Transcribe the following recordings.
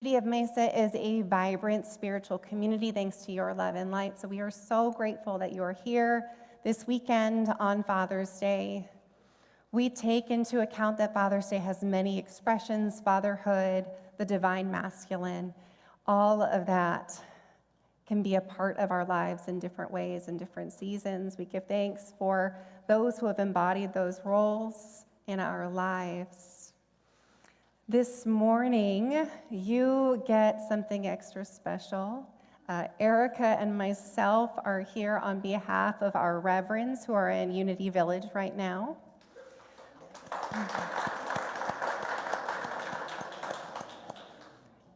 City of Mesa is a vibrant spiritual community thanks to your love and light. So we are so grateful that you are here this weekend on Father's Day. We take into account that Father's Day has many expressions: fatherhood, the divine masculine. All of that can be a part of our lives in different ways, in different seasons. We give thanks for those who have embodied those roles in our lives. This morning, you get something extra special. Erika and myself are here on behalf of our reverends who are in Unity Village right now.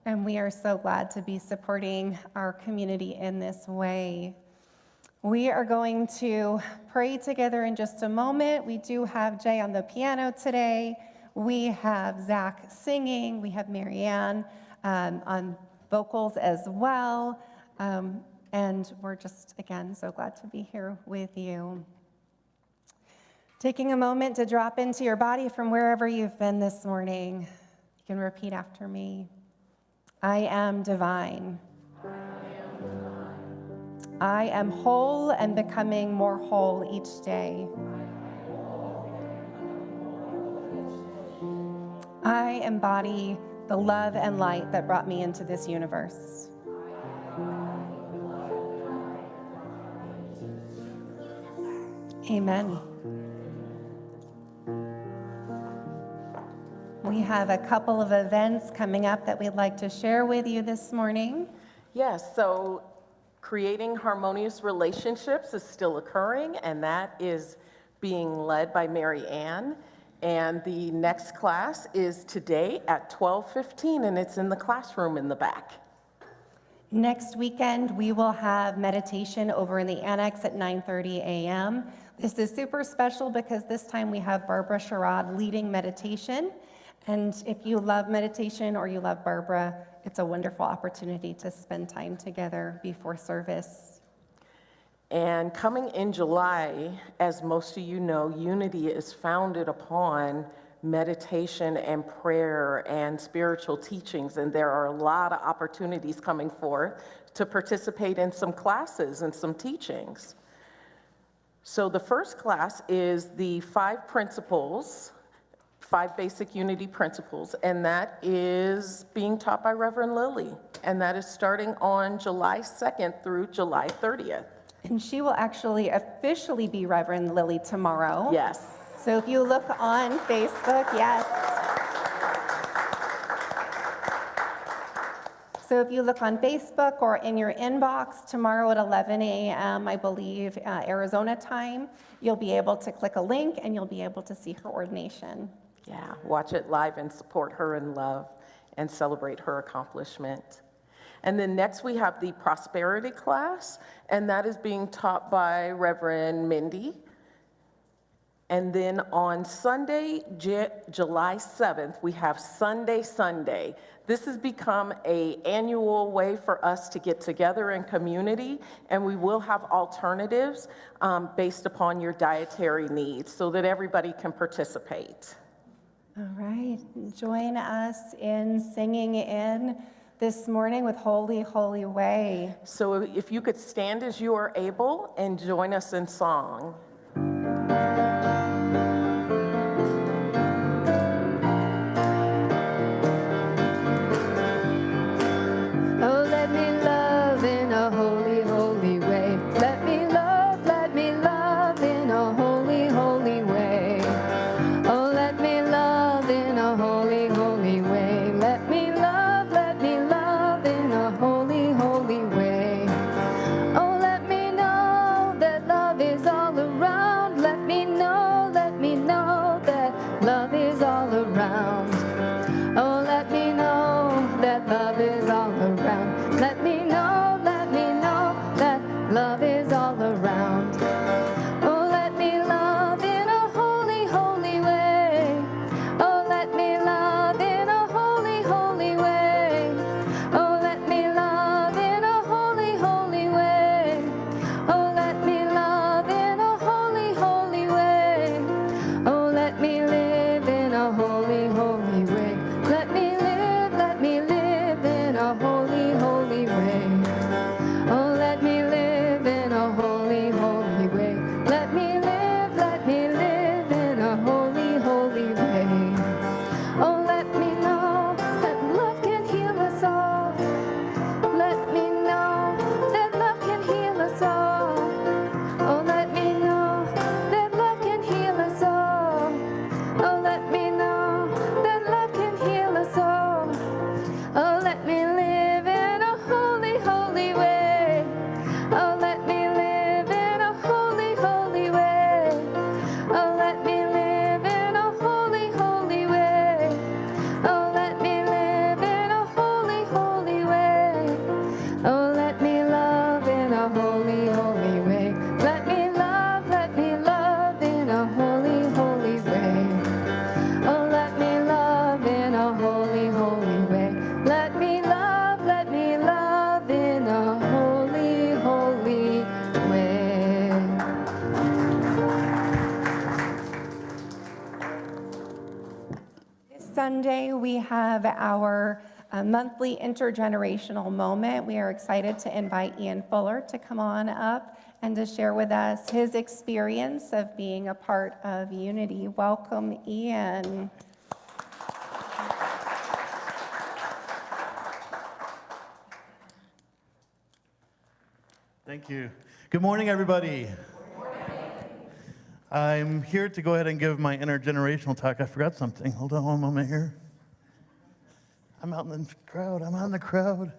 And we are so glad to be supporting our community in this way. We are going to pray together in just a moment. We do have Jay on the piano today. We have Zach singing. We have Marianne on vocals as well. And we're just, again, so glad to be here with you. Taking a moment to drop into your body from wherever you've been this morning. You can repeat after me. I am divine. I am whole and becoming more whole each day. I embody the love and light that brought me into this universe. Amen. We have a couple of events coming up that we'd like to share with you this morning. Yes, so Creating Harmonious Relationships is still occurring, and that is being led by Mary Ann. And the next class is today at 12:15, and it's in the classroom in the back. Next weekend, we will have meditation over in the annex at 9:30 a.m. This is super special because this time we have Barbara Sherrod leading meditation. And if you love meditation or you love Barbara, it's a wonderful opportunity to spend time together before service. And coming in July, as most of you know, Unity is founded upon meditation and prayer and spiritual teachings, and there are a lot of opportunities coming forth to participate in some classes and some teachings. So the first class is the 5 basic Unity principles, and that is being taught by Reverend Lily, and that is starting on July 2nd through July 30th. And she will actually officially be Reverend Lily tomorrow. Yes. So if you look on Facebook, yes. So if you look on Facebook or in your inbox tomorrow at 11 a.m., I believe, Arizona time, you'll be able to click a link and you'll be able to see her ordination. Yeah, watch it live and support her in love and celebrate her accomplishment. And then next we have the prosperity class, and that is being taught by Reverend Mindy. And then on Sunday, July 7th, we have Sunday. This has become an annual way for us to get together in community, and we will have alternatives based upon your dietary needs so that everybody can participate. All right, join us in singing in this morning with Holy, Holy Way. So if you could stand as you are able and join us in song. Oh, let me love in a holy, holy way. Let me love in a holy, holy way. Oh, let me love in a holy, holy way. Let me love in a holy, holy way. Oh, let me know that love is all around. Let me know that love is all around. Oh, let me know that love is all around. Let me know that love is all around. Oh, let me love in a holy, holy way. Oh, let me love in a holy, holy way. Oh, let me love in a holy, holy way. Oh, let me love in a holy, holy way. Oh, let me live in a holy, holy way. Let me live in Monday, we have our monthly intergenerational moment. We are excited to invite Ian Fuller to come on up and to share with us his experience of being a part of Unity. Welcome, Ian. Thank you. Good morning, everybody. I'm here to go ahead and give my intergenerational talk. I forgot something. Hold on one moment here. I'm out in the crowd. I'm out in the crowd.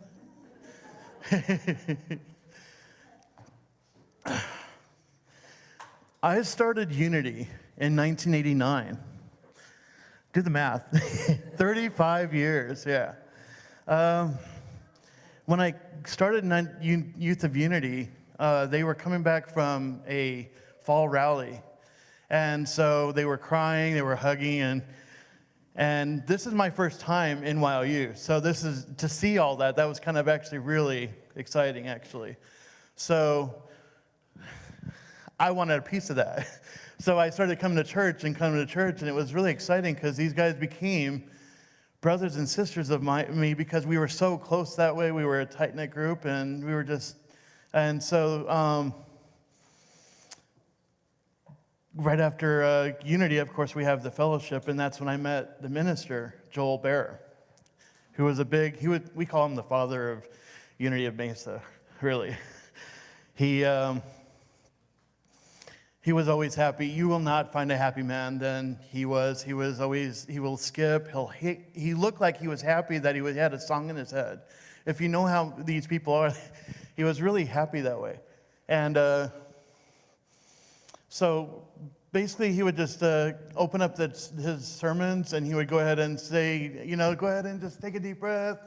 I started Unity in 1989. Do the math. 35 years, yeah. When I started Youth of Unity, they were coming back from a fall rally. And so they were crying, they were hugging, and this is my first time in YOU. So this is, to see all that was kind of actually really exciting, actually. So I wanted a piece of that. So I started coming to church, and it was really exciting because these guys became brothers and sisters of me because we were so close that way. We were a tight-knit group, and we were just, and so right after Unity, of course, we have the fellowship, and that's when I met the minister, Joel Bear, who was we call him the father of Unity of Mesa, really. He was always happy. You will not find a happy man than he was. He will skip. He looked like he was happy that he had a song in his head. If you know how these people are, he was really happy that way. And so basically he would just open up his sermons, and he would go ahead and say, go ahead and just take a deep breath.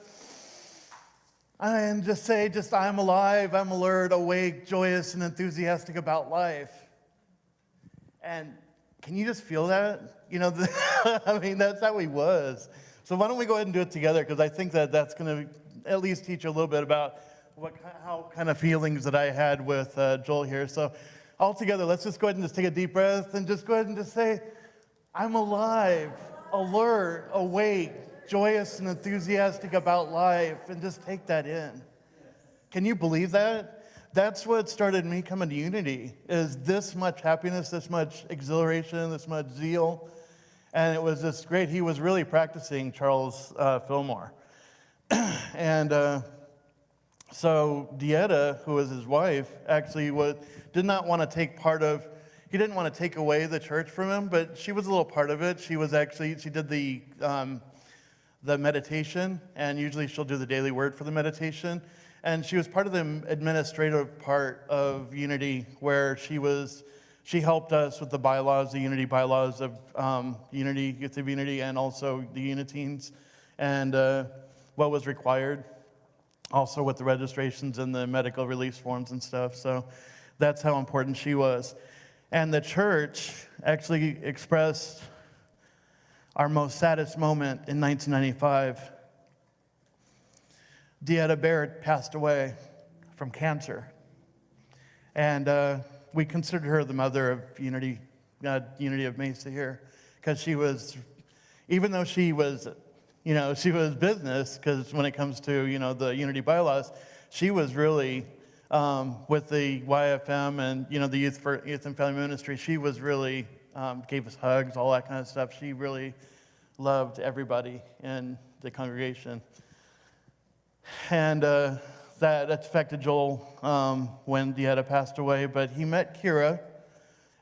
And just say, I'm alive, I'm alert, awake, joyous, and enthusiastic about life. And can you just feel that? I mean, that's how he was. So why don't we go ahead and do it together? Because I think that's going to at least teach you a little bit about how kind of feelings that I had with Joel here. So all together, let's just go ahead and just take a deep breath and just go ahead and just say, I'm alive, alert, awake, joyous, and enthusiastic about life. And just take that in. Can you believe that? That's what started me coming to Unity, is this much happiness, this much exhilaration, this much zeal. And it was just great. He was really practicing Charles Fillmore. And so Dieta, who was his wife, actually did not want to take he didn't want to take away the church from him, but she was a little part of it. She did the meditation, and usually she'll do the daily word for the meditation. And she was part of the administrative part of Unity, where she helped us with the bylaws, the Unity bylaws of Unity, Youth of Unity, and also the Uniteens, and what was required, also with the registrations and the medical release forms and stuff. So that's how important she was. And the church actually expressed our most saddest moment in 1995. Dieta Barrett passed away from cancer. And we considered her the mother of Unity of Mesa here, because she was, even though she was, she was business, because when it comes to, the Unity bylaws, she was really, with the YFM and, the Youth and Family Ministry, she was really, gave us hugs, all that kind of stuff. She really loved everybody in the congregation. And that affected Joel when Dieta passed away, but he met Kira,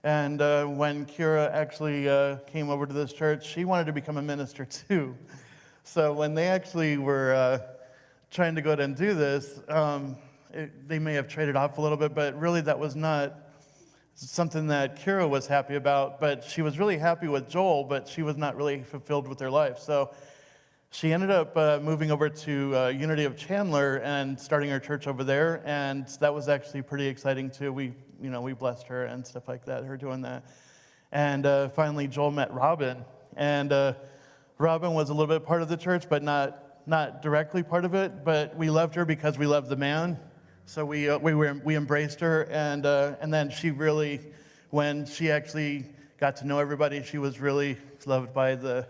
and when Kira actually came over to this church, she wanted to become a minister too. So when they actually were trying to go ahead and do this, they may have traded off a little bit, but really that was not something that Kira was happy about, but she was really happy with Joel, but she was not really fulfilled with their life. So she ended up moving over to Unity of Chandler and starting her church over there, and that was actually pretty exciting too. We blessed her and stuff like that, her doing that. And finally, Joel met Robin, and Robin was a little bit part of the church, but not directly part of it. But we loved her because we loved the man, so we embraced her, and then she really, when she actually got to know everybody, she was really loved by the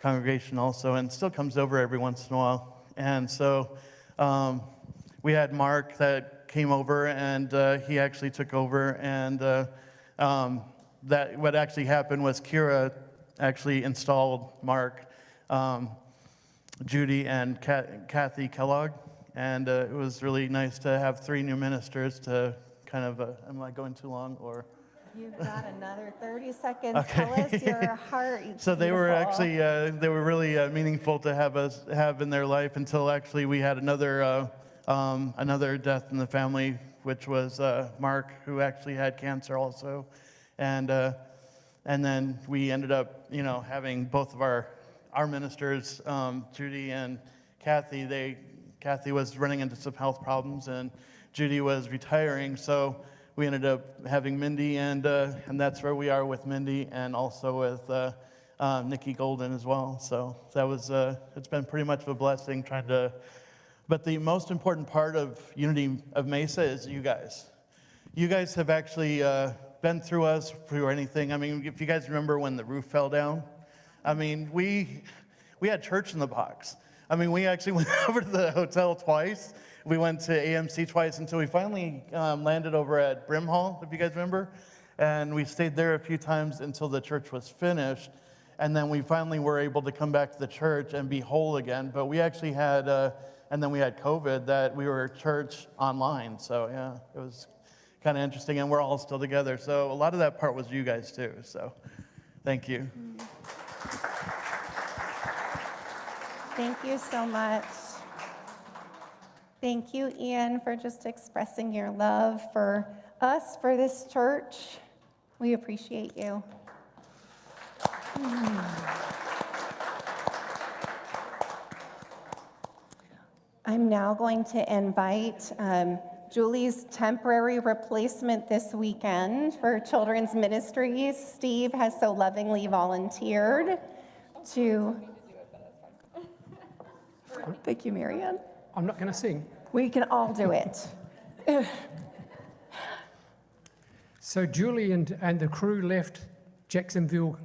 congregation also, and still comes over every once in a while. And so we had Mark that came over, and he actually took over. And that what actually happened was Kira actually installed Mark, Judy, and Kathy Kellogg. And it was really nice to have 3 new ministers to kind of, am I going too long, or? You've got another 30 seconds. Okay. Tell us your heart. So they were Beautiful. actually, they were really meaningful to have in their life until actually we had another death in the family, which was Mark, who actually had cancer also. And then we ended up, having both of our ministers, Judy and Kathy. Kathy was running into some health problems, and Judy was retiring. So we ended up having Mindy, and that's where we are with Mindy, and also with Nikki Golden as well. So that was it's been pretty much of a blessing trying to. But the most important part of Unity of Mesa is you guys. You guys have actually been through anything. I mean, if you guys remember when the roof fell down, I mean, we had church in the box. I mean, we actually went over to the hotel twice. We went to AMC twice until we finally landed over at Brim Hall, if you guys remember. And we stayed there a few times until the church was finished. And then we finally were able to come back to the church and be whole again. But we actually had, and then we had COVID, that we were church online. So yeah, it was kind of interesting. And we're all still together. So a lot of that part was you guys too. So thank you. Thank you so much. Thank you, Ian, for just expressing your love for us, for this church. We appreciate you. I'm now going to invite Julie's temporary replacement this weekend for Children's Ministries. Steve has so lovingly volunteered to. Thank you, Marianne. I'm not going to sing. We can all do it. So Julie and the crew left Jacksonville,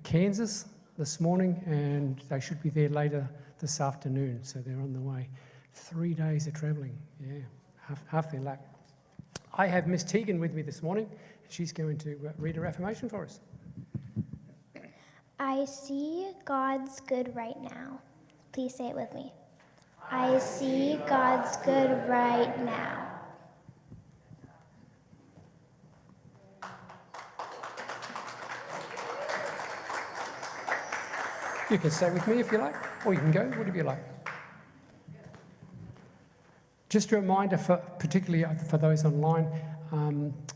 Kansas this morning, and they should be there later this afternoon. So they're on the way. 3 days of traveling. Yeah, half their luck. I have Miss Tegan with me this morning. She's going to read her affirmation for us. I see God's good right now. Please say it with me. I see God's good right now. You can stay with me if you like, or you can go, whatever you like. Just a reminder, particularly for those online,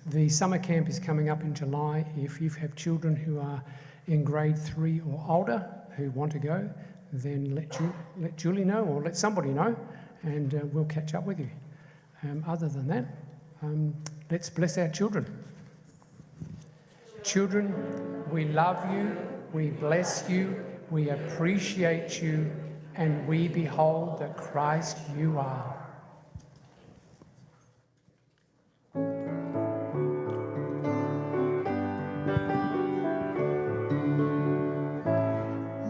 the summer camp is coming up in July. If you have children who are in grade 3 or older who want to go, then let Julie know or let somebody know, and we'll catch up with you. Other than that, let's bless our children. Children, we love you, we bless you, we appreciate you, and we behold the Christ you are.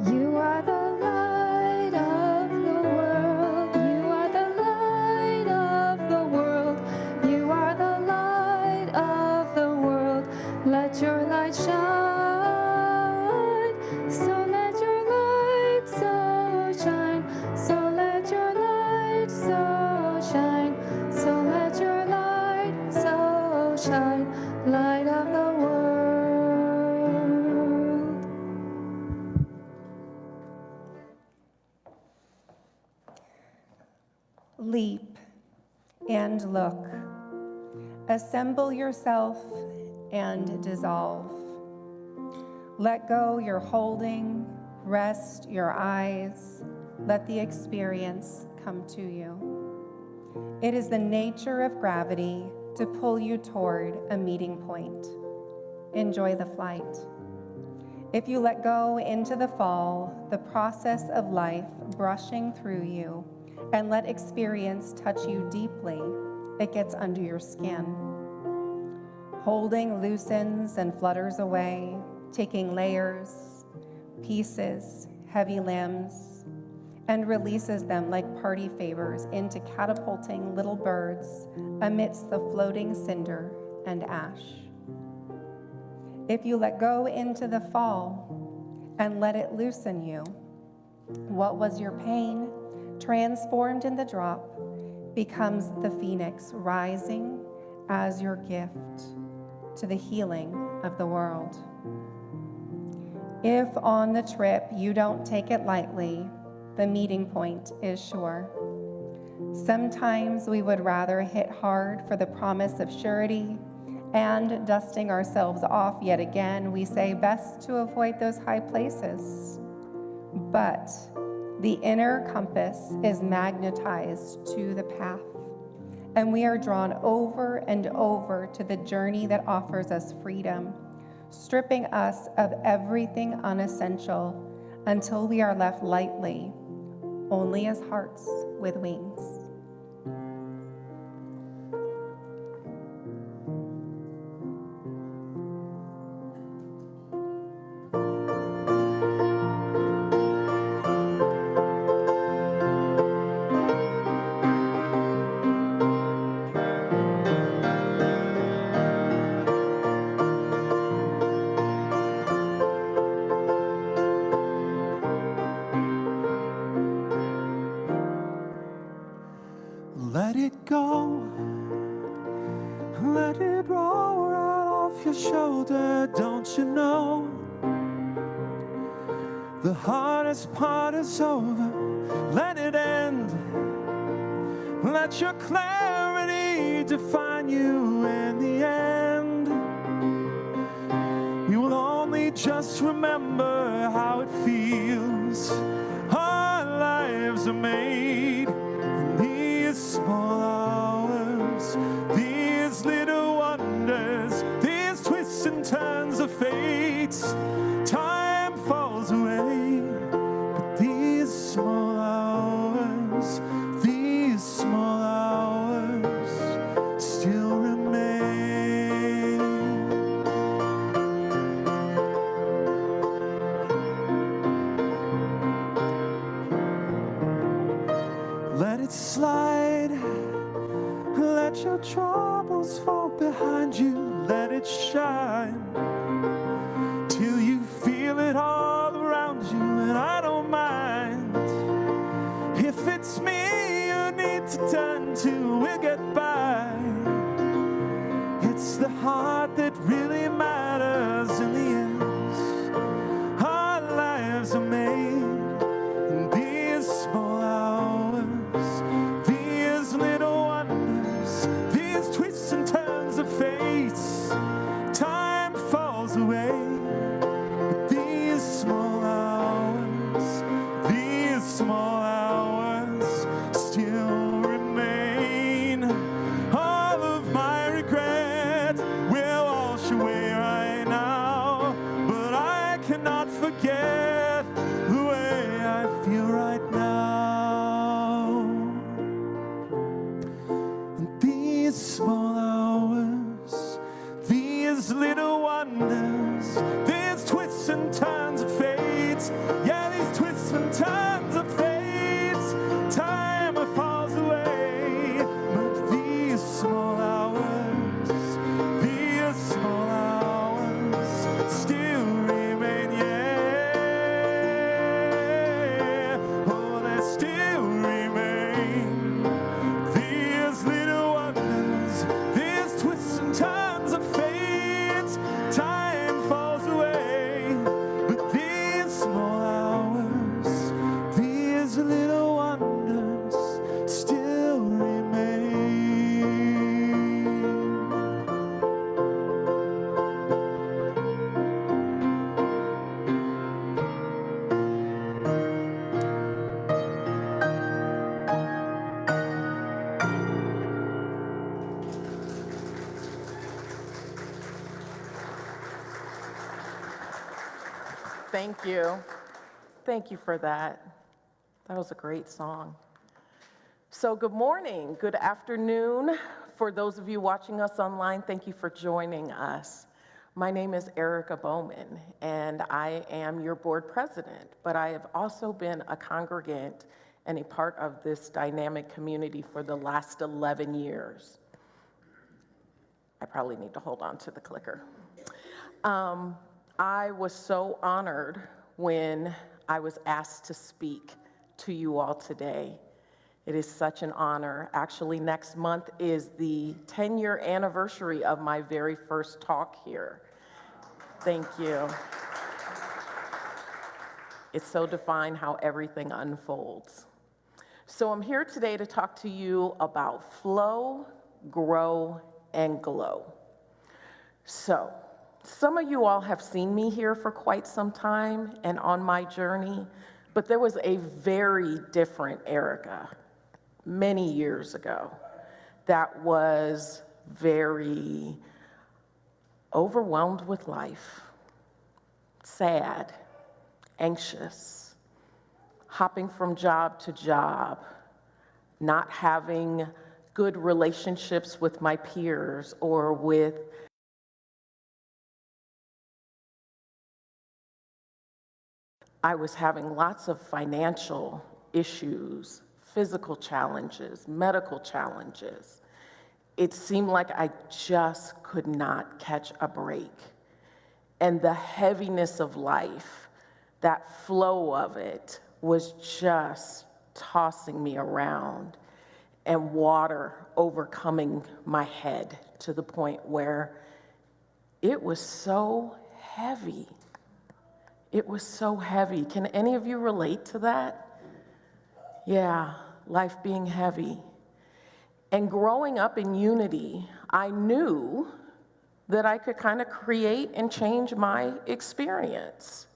You are the light of the world. You are the light of the world. You are the light of the world. Let your light shine. So let your light so shine. So let your light so shine. So let your light so shine. Light of the world. Leap and look. Assemble yourself and dissolve. Let go your holding, rest your eyes. Let the experience come to you. It is the nature of gravity to pull you toward a meeting point. Enjoy the flight. If you let go into the fall, the process of life brushing through you, and let experience touch you deeply, it gets under your skin. Holding loosens and flutters away, taking layers, pieces heavy limbs, and releases them like party favors into catapulting little birds amidst the floating cinder and ash. If you let go into the fall and let it loosen you, what was your pain, transformed in the drop, becomes the phoenix rising as your gift to the healing of the world. If on the trip you don't take it lightly, the meeting point is sure. Sometimes we would rather hit hard for the promise of surety, and dusting ourselves off yet again, we say best to avoid those high places. But the inner compass is magnetized to the path, and we are drawn over and over to the journey that offers us freedom, stripping us of everything unessential until we are left lightly, only as hearts with wings. Let it go, let it roll right off your shoulder. Don't you know the hardest part is over? Let it end, let your clarity define you in the end. You will only just remember how it feels. Our lives are made small hours, these little wonders, these twists and turns of fate. Time falls away, but these small hours still remain. Let it slide, let your troubles fall behind you, let it shine till you feel it all around you. And I don't mind if it's me you need to turn to, we'll get by. It's the heart that really matters in the end. Our lives are made in these small hours, these little wonders, these twists and turns of fate. Time falls away, but these small hours still remain. All of my regret will wash away right now, but I cannot forget the way I feel right now. And these small hours, these little wonders, these twists and turns of fate, yeah, these twists and turns of fate. Time falls away, but these small hours still remain, yeah. Oh, they still remain. These little wonders, these twists and turns of fate. Time falls away, but these small hours, these little wonders still remain. Thank you. Thank you for that. That was a great song. So good morning, good afternoon. For those of you watching us online, thank you for joining us. My name is Erika Bowman, and I am your board president, but I have also been a congregant and a part of this dynamic community for the last 11 years. I probably need to hold on to the clicker. I was so honored when I was asked to speak to you all today. It is such an honor. Actually, next month is the 10-year anniversary of my very first talk here. Thank you. It's so defined how everything unfolds. So I'm here today to talk to you about flow, grow, and glow. So, some of you all have seen me here for quite some time and on my journey, but there was a very different Erika many years ago that was very overwhelmed with life, sad, anxious, hopping from job to job, not having good relationships with my peers or with I was having lots of financial issues, physical challenges, medical challenges. It seemed like I just could not catch a break. And the heaviness of life, that flow of it, was just tossing me around, and water overcoming my head to the point where it was so heavy. It was so heavy. Can any of you relate to that? Yeah, life being heavy. And growing up in unity, I knew that I could kind of create and change my experience.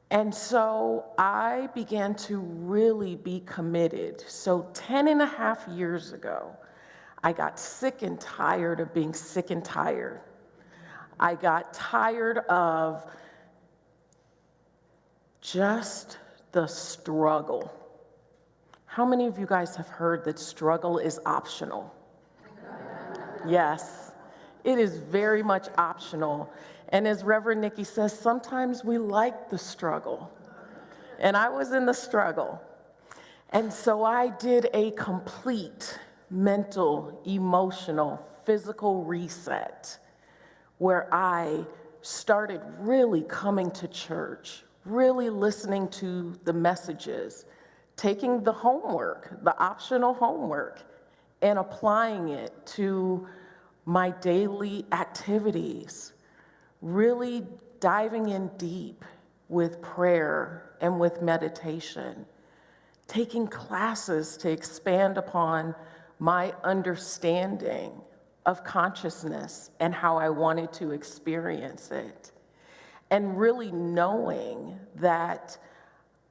And so I began to really be committed. So 10.5 years ago, I got sick and tired of being sick and tired. I got tired of just the struggle. How many of you guys have heard that struggle is optional? Yes, it is very much optional. And as Reverend Nikki says, sometimes we like the struggle. And I was in the struggle. And so I did a complete mental, emotional, physical reset where I started really coming to church, really listening to the messages, taking the homework, the optional homework, and applying it to my daily activities, really diving in deep with prayer and with meditation, taking classes to expand upon my understanding of consciousness and how I wanted to experience it. And really knowing that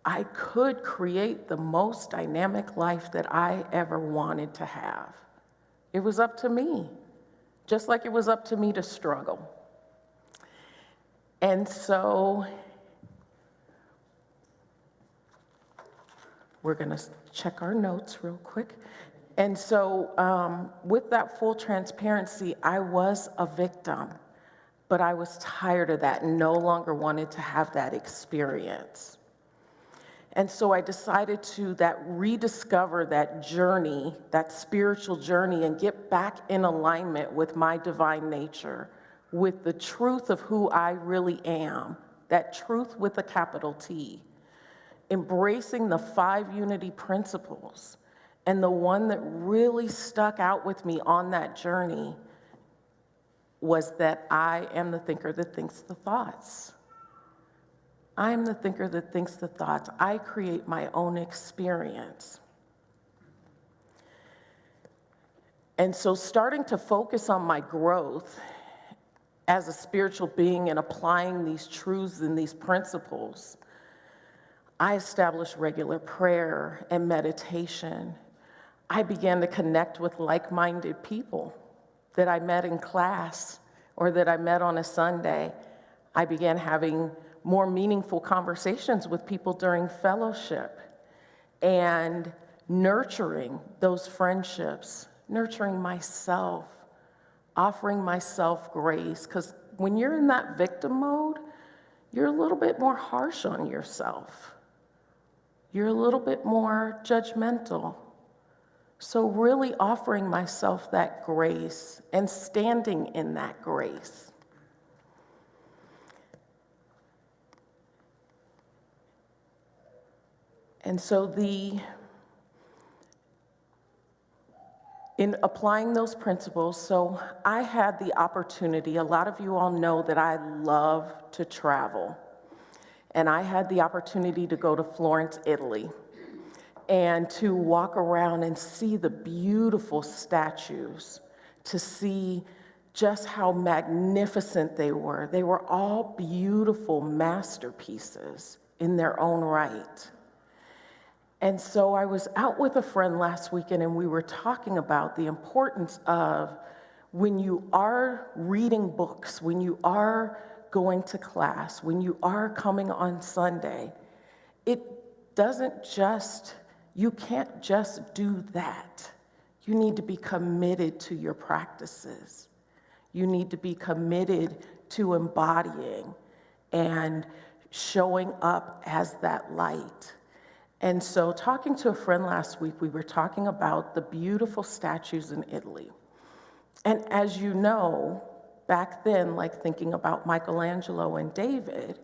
I could create the most dynamic life that I ever wanted to have. It was up to me, just like it was up to me to struggle. And so we're gonna check our notes real quick. And so with that full transparency, I was a victim. But I was tired of that and no longer wanted to have that experience. And so I decided to rediscover that journey, that spiritual journey, and get back in alignment with my divine nature, with the truth of who I really am, that truth with a capital T, embracing the 5 unity principles. And the one that really stuck out with me on that journey was that I am the thinker that thinks the thoughts. I am the thinker that thinks the thoughts. I create my own experience. And so starting to focus on my growth as a spiritual being and applying these truths and these principles, I established regular prayer and meditation. I began to connect with like-minded people that I met in class or that I met on a Sunday. I began having more meaningful conversations with people during fellowship and nurturing those friendships, nurturing myself, offering myself grace, because when you're in that victim mode, you're a little bit more harsh on yourself. You're a little bit more judgmental. So really offering myself that grace and standing in that grace. And so in applying those principles, so I had the opportunity, a lot of you all know that I love to travel. And I had the opportunity to go to Florence, Italy, and to walk around and see the beautiful statues, to see just how magnificent they were. They were all beautiful masterpieces in their own right. And so I was out with a friend last weekend, and we were talking about the importance of when you are reading books, when you are going to class, when you are coming on Sunday, you can't just do that. You need to be committed to your practices. You need to be committed to embodying and showing up as that light. And so talking to a friend last week, we were talking about the beautiful statues in Italy. And as you know, back then, like thinking about Michelangelo and David,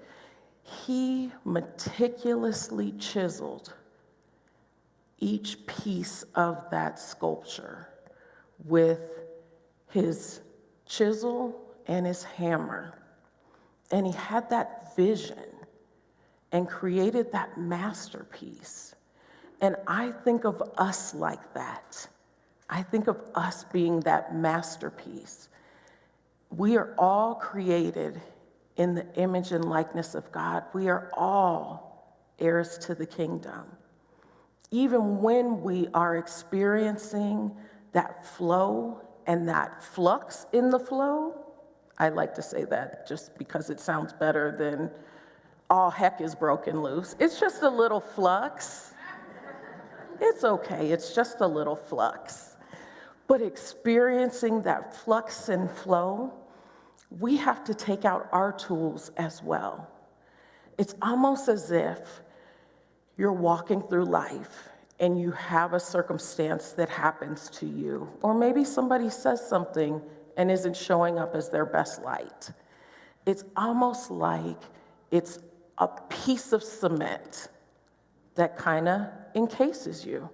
he meticulously chiseled each piece of that sculpture with his chisel and his hammer. And he had that vision and created that masterpiece. And I think of us like that. I think of us being that masterpiece. We are all created in the image and likeness of God. We are all heirs to the kingdom. Even when we are experiencing that flow and that flux in the flow, I like to say that just because it sounds better than all heck is broken loose. It's just a little flux. It's okay, it's just a little flux. But experiencing that flux and flow, we have to take out our tools as well. It's almost as if you're walking through life and you have a circumstance that happens to you, or maybe somebody says something and isn't showing up as their best light. It's almost like it's a piece of cement that kind of encases you.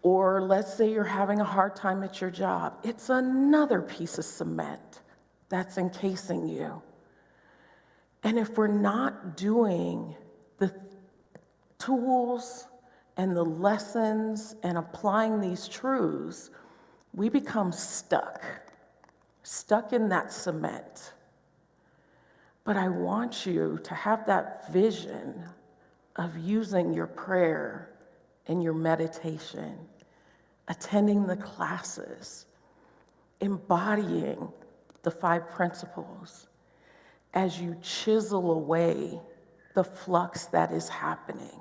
Or let's say you're having a hard time at your job. It's another piece of cement that's encasing you. And if we're not doing the tools and the lessons and applying these truths, we become stuck in that cement. But I want you to have that vision of using your prayer and your meditation, attending the classes, embodying the 5 principles as you chisel away the flux that is happening.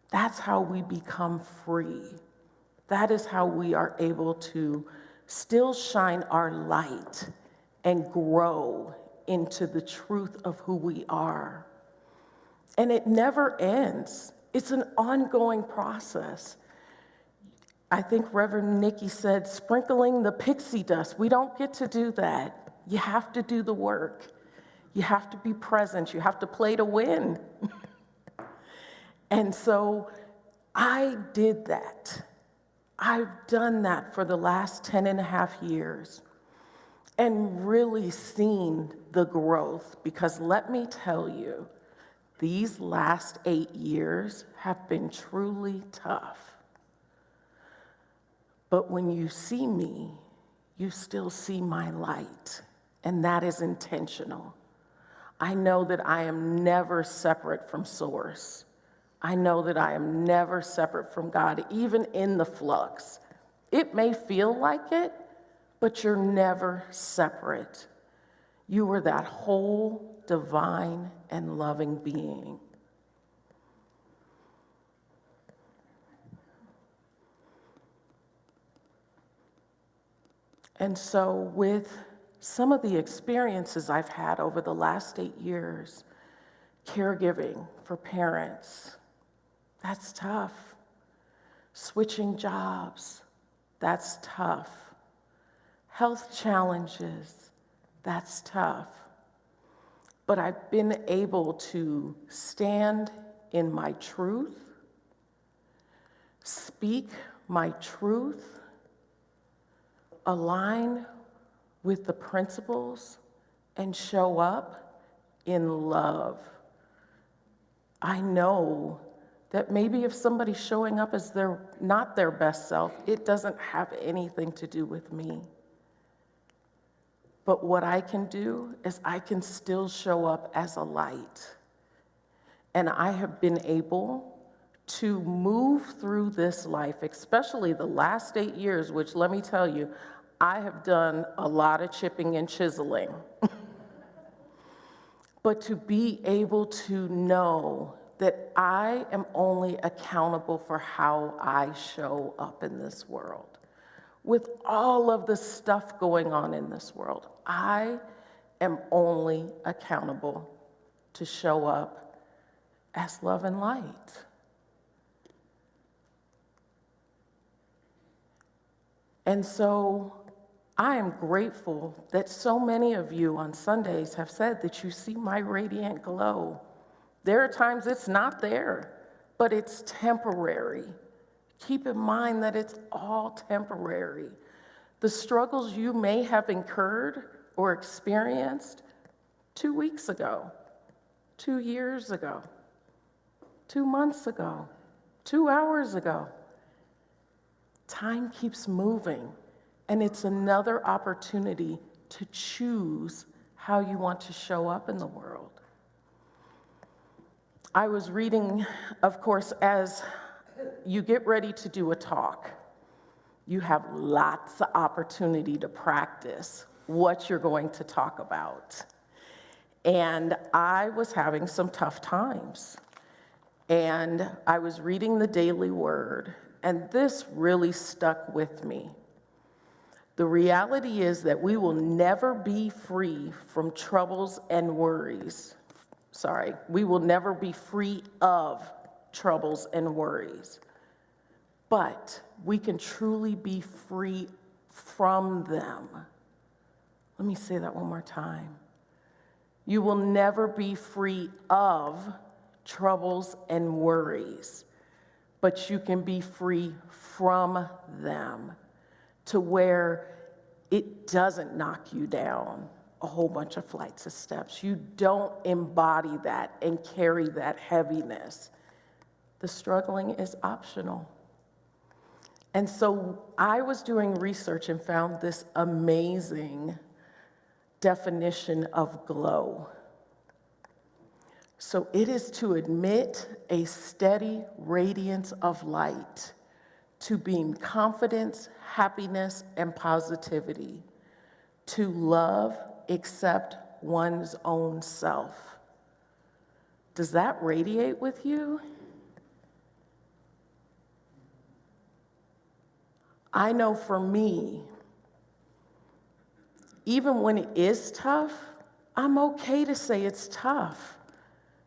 That's how we become free. That is how we are able to still shine our light and grow into the truth of who we are. And it never ends. It's an ongoing process. I think Reverend Nikki said, sprinkling the pixie dust. We don't get to do that. You have to do the work. You have to be present. You have to play to win. And so I did that. I've done that for the last 10 and a half years and really seen the growth, because let me tell you, these last 8 years have been truly tough. But when you see me, you still see my light, and that is intentional. I know that I am never separate from Source. I know that I am never separate from God, even in the flux. It may feel like it, but you're never separate. You are that whole, divine, and loving being. And so with some of the experiences I've had over the last 8 years, caregiving for parents, that's tough. Switching jobs, that's tough. Health challenges, that's tough. But I've been able to stand in my truth, speak my truth, align with the principles, and show up in love. I know that maybe if somebody's showing up as not their best self, it doesn't have anything to do with me. But what I can do is I can still show up as a light. And I have been able to move through this life, especially the last 8 years, which let me tell you, I have done a lot of chipping and chiseling. But to be able to know that I am only accountable for how I show up in this world. With all of the stuff going on in this world, I am only accountable to show up as love and light. And so I am grateful that so many of you on Sundays have said that you see my radiant glow. There are times it's not there, but it's temporary. Keep in mind that it's all temporary. The struggles you may have incurred or experienced 2 weeks ago, 2 years ago, 2 months ago, 2 hours ago. Time keeps moving, and it's another opportunity to choose how you want to show up in the world. I was reading, of course, as you get ready to do a talk, you have lots of opportunity to practice what you're going to talk about. And I was having some tough times. And I was reading the Daily Word, and this really stuck with me. The reality is that we will never be free from troubles and worries. We will never be free of troubles and worries. But we can truly be free from them. Let me say that one more time. You will never be free of troubles and worries, but you can be free from them to where it doesn't knock you down a whole bunch of flights of steps. You don't embody that and carry that heaviness. The struggling is optional. And so I was doing research and found this amazing definition of glow. So it is to emit a steady radiance of light, to beam confidence, happiness, and positivity, to love, accept one's own self. Does that radiate with you? I know for me, even when it is tough, I'm okay to say it's tough,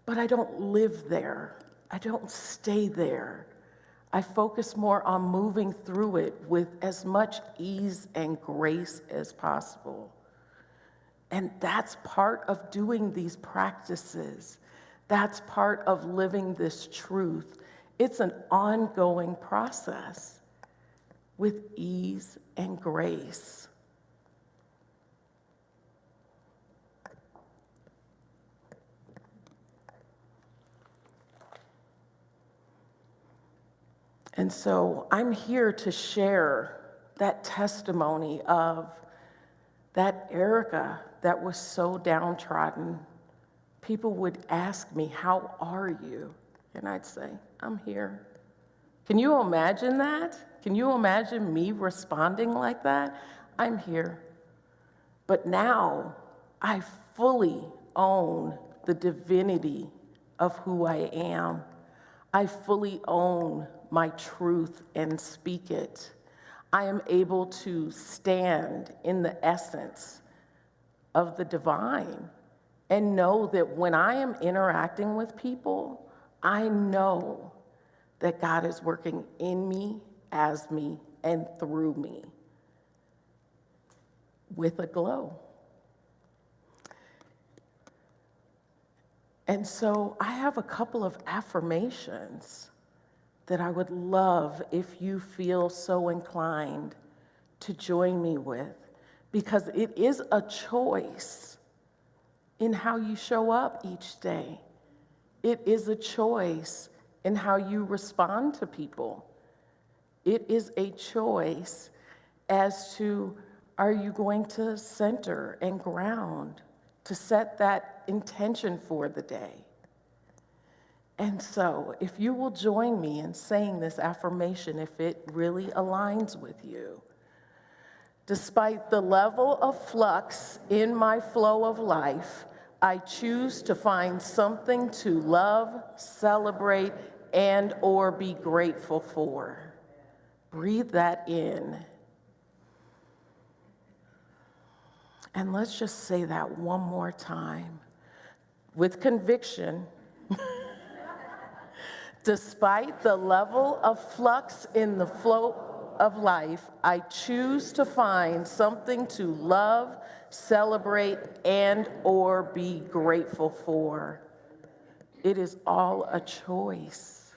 but I don't live there. I don't stay there. I focus more on moving through it with as much ease and grace as possible. And that's part of doing these practices. That's part of living this truth. It's an ongoing process with ease and grace. And so I'm here to share that testimony of that Erika that was so downtrodden. People would ask me, "How are you?" And I'd say, "I'm here." Can you imagine that? Can you imagine me responding like that? I'm here. But now I fully own the divinity of who I am. I fully own my truth and speak it. I am able to stand in the essence of the divine and know that when I am interacting with people, I know that God is working in me, as me, and through me with a glow. And so I have a couple of affirmations that I would love if you feel so inclined to join me with, because it is a choice in how you show up each day. It is a choice in how you respond to people. It is a choice as to, are you going to center and ground to set that intention for the day? And so, if you will join me in saying this affirmation, if it really aligns with you. Despite the level of flux in my flow of life, I choose to find something to love, celebrate, and or be grateful for. Breathe that in. And let's just say that one more time with conviction. Despite the level of flux in the flow of life, I choose to find something to love, celebrate, and or be grateful for. It is all a choice.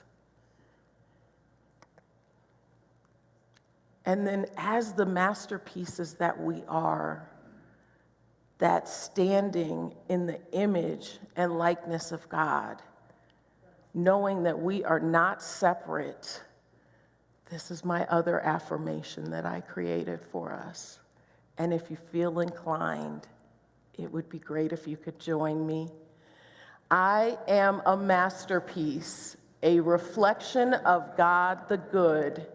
And then as the masterpieces that we are, that standing in the image and likeness of God, knowing that we are not separate, this is my other affirmation that I created for us. And if you feel inclined, it would be great if you could join me. I am a masterpiece, a reflection of God the good.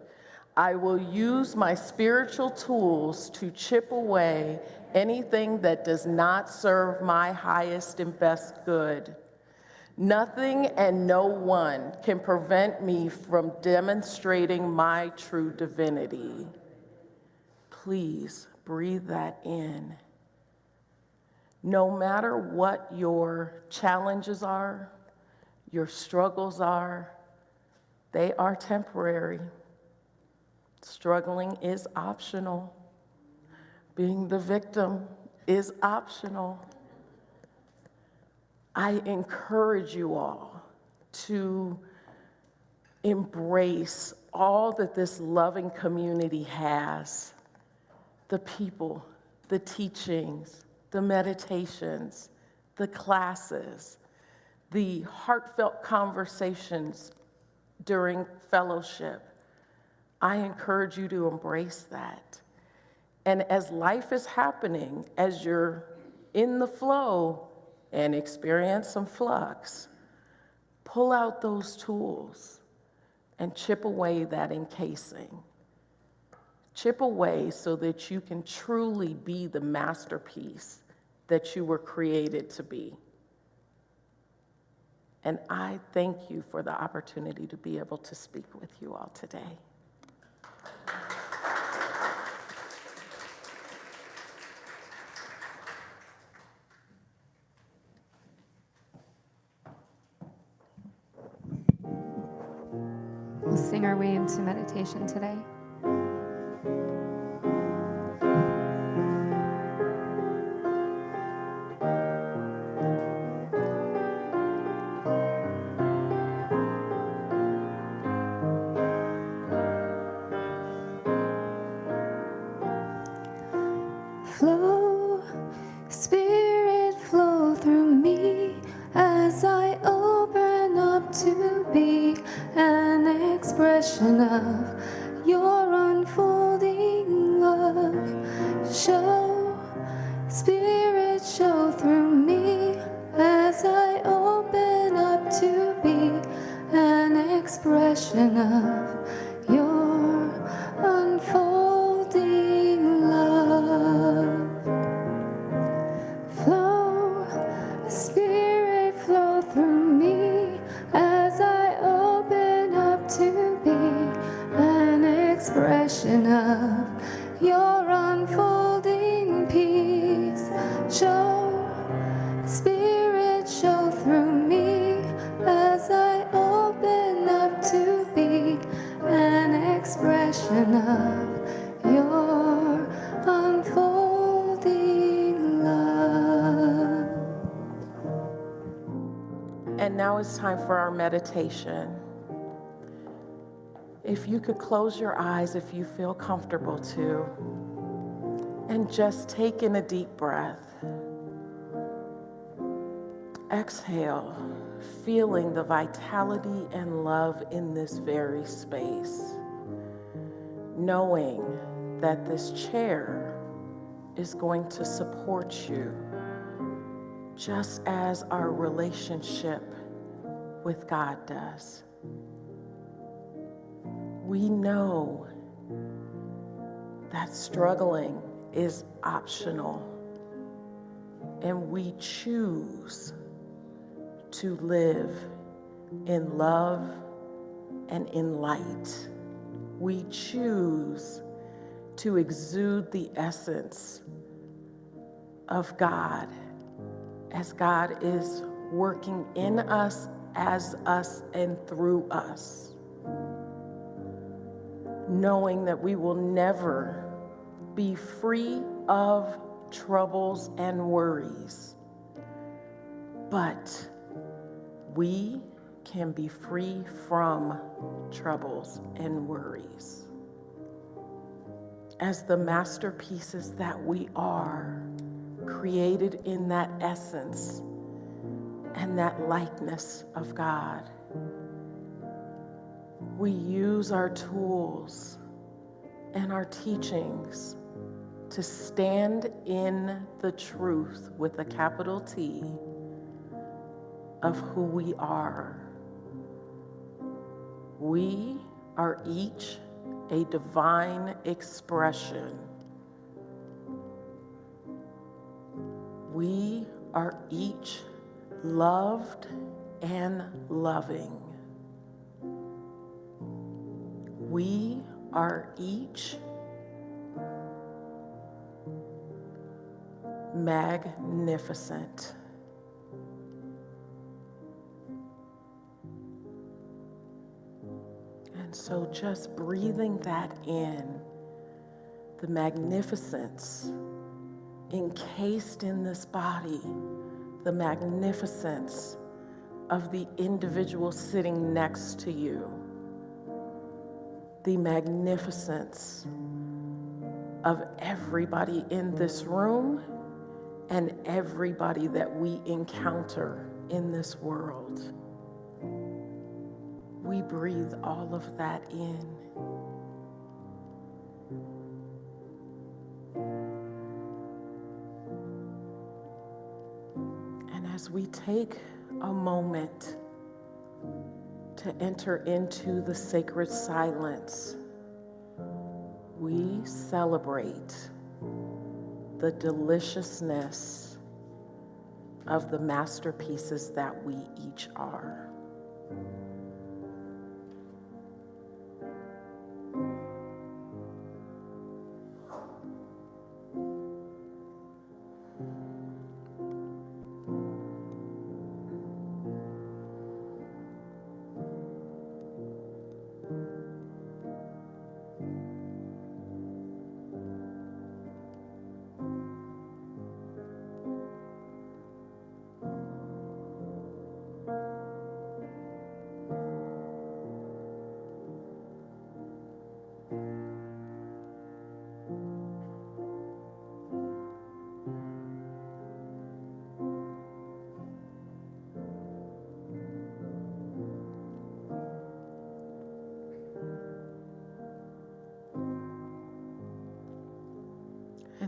I will use my spiritual tools to chip away anything that does not serve my highest and best good. Nothing and no one can prevent me from demonstrating my true divinity. Please breathe that in. No matter what your challenges are, your struggles are, they are temporary. Struggling is optional. Being the victim is optional. I encourage you all to embrace all that this loving community has. The people, the teachings, the meditations, the classes, the heartfelt conversations during fellowship. I encourage you to embrace that. And as life is happening, as you're in the flow and experience some flux, pull out those tools and chip away that encasing. Chip away so that you can truly be the masterpiece that you were created to be. And I thank you for the opportunity to be able to speak with you all today. We'll sing our way into meditation today. Flow, Spirit, flow through me as I open up to be an expression of your unfolding love. Show, Spirit, show through me as I open up to be an expression of your unfolding love. Flow, Spirit, flow through me as I open up to be an expression of your unfolding peace. Spirit, show through me as I open up to be an expression of your unfolding love. And now it's time for our meditation. If you could close your eyes if you feel comfortable to, and just take in a deep breath. Exhale, feeling the vitality and love in this very space, knowing that this chair is going to support you just as our relationship with God does. We know that struggling is optional, and we choose to live in love and in light. We choose to exude the essence of God as God is working in us, as us, and through us, knowing that we will never be free of troubles and worries, but we can be free from troubles and worries. As the masterpieces that we are, created in that essence and that likeness of God, we use our tools and our teachings to stand in the truth with a capital T of who we are. We are each a divine expression. We are each loved and loving. We are each magnificent. And so just breathing that in, the magnificence encased in this body, the magnificence of the individual sitting next to you, the magnificence of everybody in this room and everybody that we encounter in this world. We breathe all of that in. And as we take a moment to enter into the sacred silence, we celebrate the deliciousness of the masterpieces that we each are.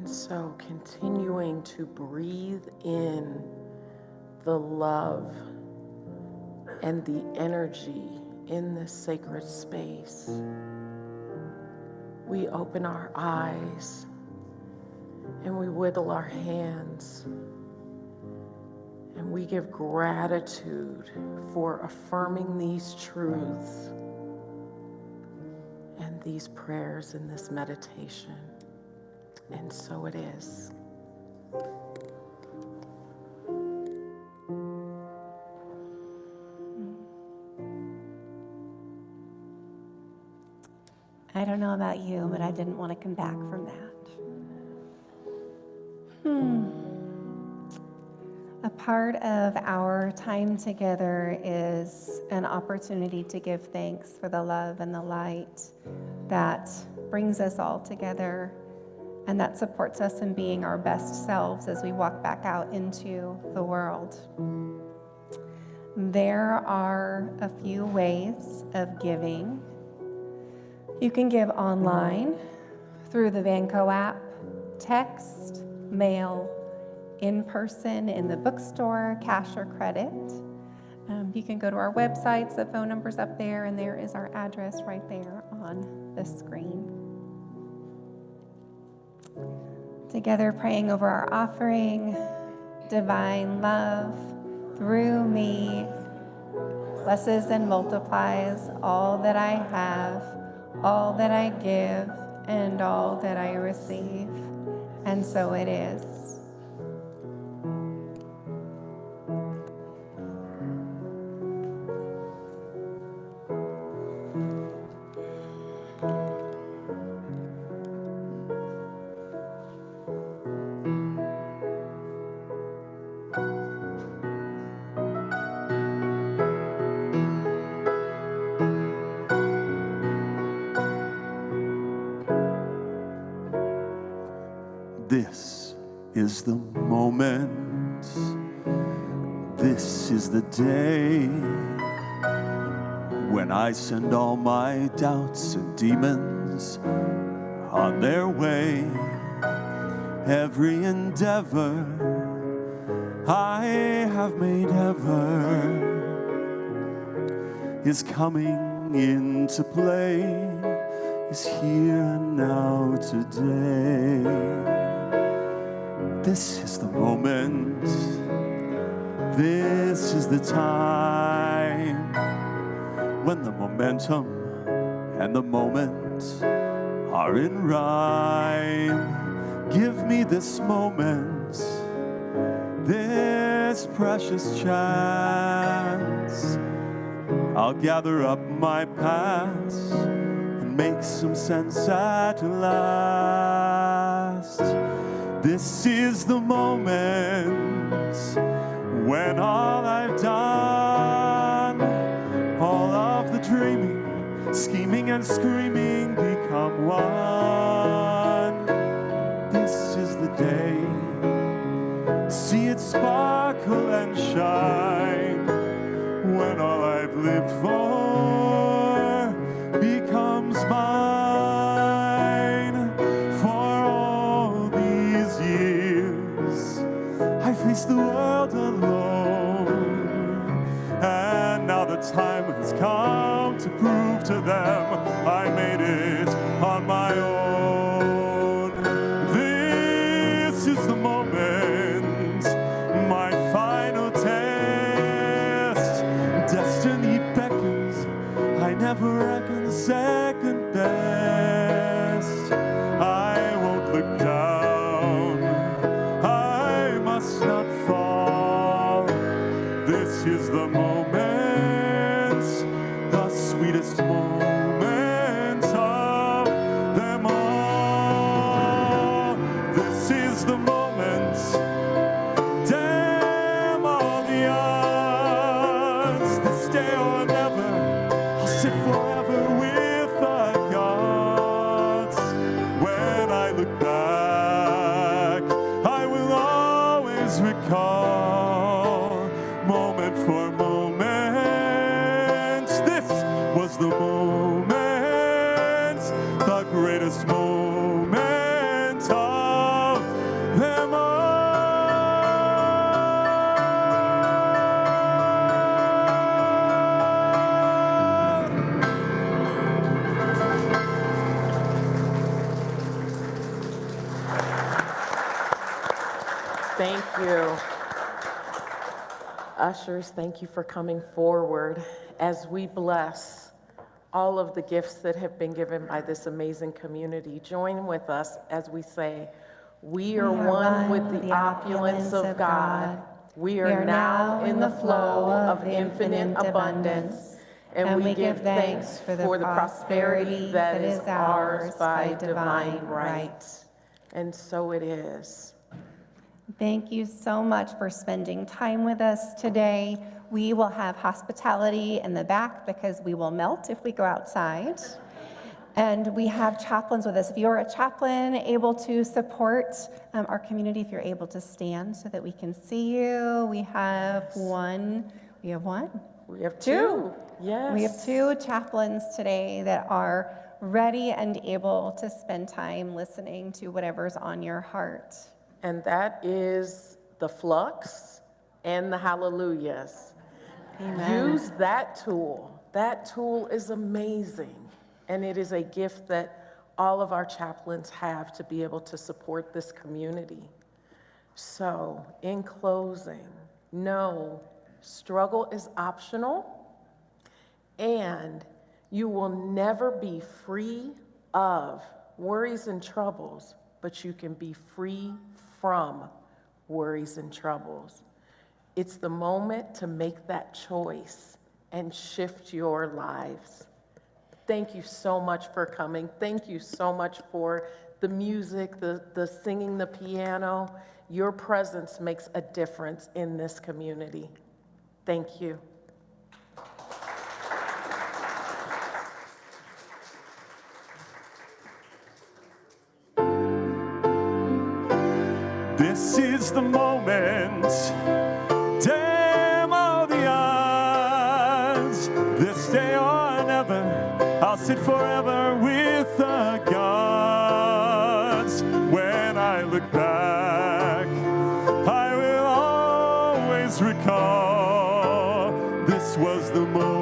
And so continuing to breathe in the love and the energy in this sacred space, we open our eyes and we wiggle our hands and we give gratitude for affirming these truths and these prayers in this meditation. And so it is. I don't know about you, but I didn't want to come back from that. A part of our time together is an opportunity to give thanks for the love and the light that brings us all together and that supports us in being our best selves as we walk back out into the world. There are a few ways of giving. You can give online through the Vanco app, text, mail, in person in the bookstore, cash or credit. You can go to our websites, the phone number's up there, and there is our address right there on the screen. Together praying over our offering, divine love through me blesses and multiplies all that I have, all that I give, and all that I receive. And so it is. This is the moment, this is the day when I send all my doubts and demons on their way. Every endeavor I have made ever is coming into play, is here and now today. This is the moment, this is the time when the momentum and the moment are in rhyme. Give me this moment, this precious chance. I'll gather up my past and make some sense at last. This is the moment when all I've done, all of the dreaming, scheming and screaming become one. This is the day, see it sparkle and shine, when all I've lived for becomes mine. I faced the world alone, and now the time has come to prove to them I made it on my own. This is the moment, my final test. Destiny beckons, I never reckon second best. I won't look down, not fall. This is the moment, the sweetest moment of them all. This is the moment, damn all the odds. This day or never, I'll sit forever with the gods. When I look back, I will always recall, moment for moment, this was the moment, the greatest moment of them all. Thank you. Ushers, thank you for coming forward as we bless all of the gifts that have been given by this amazing community. Join with us as we say, we are one with the opulence of God. We are now in the flow of infinite abundance, And we give thanks for the prosperity that is ours by divine right. And so it is. Thank you so much for spending time with us today. We will have hospitality in the back because we will melt if we go outside. And we have chaplains with us. If you're a chaplain able to support our community, if you're able to stand so that we can see you, we have one. We have one? We have two. Yes. We have two chaplains today that are ready and able to spend time listening to whatever's on your heart. And that is the flux and the hallelujahs. Amen. Use that tool. That tool is amazing. And it is a gift that all of our chaplains have to be able to support this community. So, in closing, no, struggle is optional, and you will never be free of worries and troubles, but you can be free from worries and troubles. It's the moment to make that choice and shift your lives. Thank you so much for coming. Thank you so much for the music, the singing, the piano. Your presence makes a difference in this community. Thank you. This is the moment. Damn all the odds. This day or never, I'll sit forever with the gods. When I look back, I will always recall this was the moment.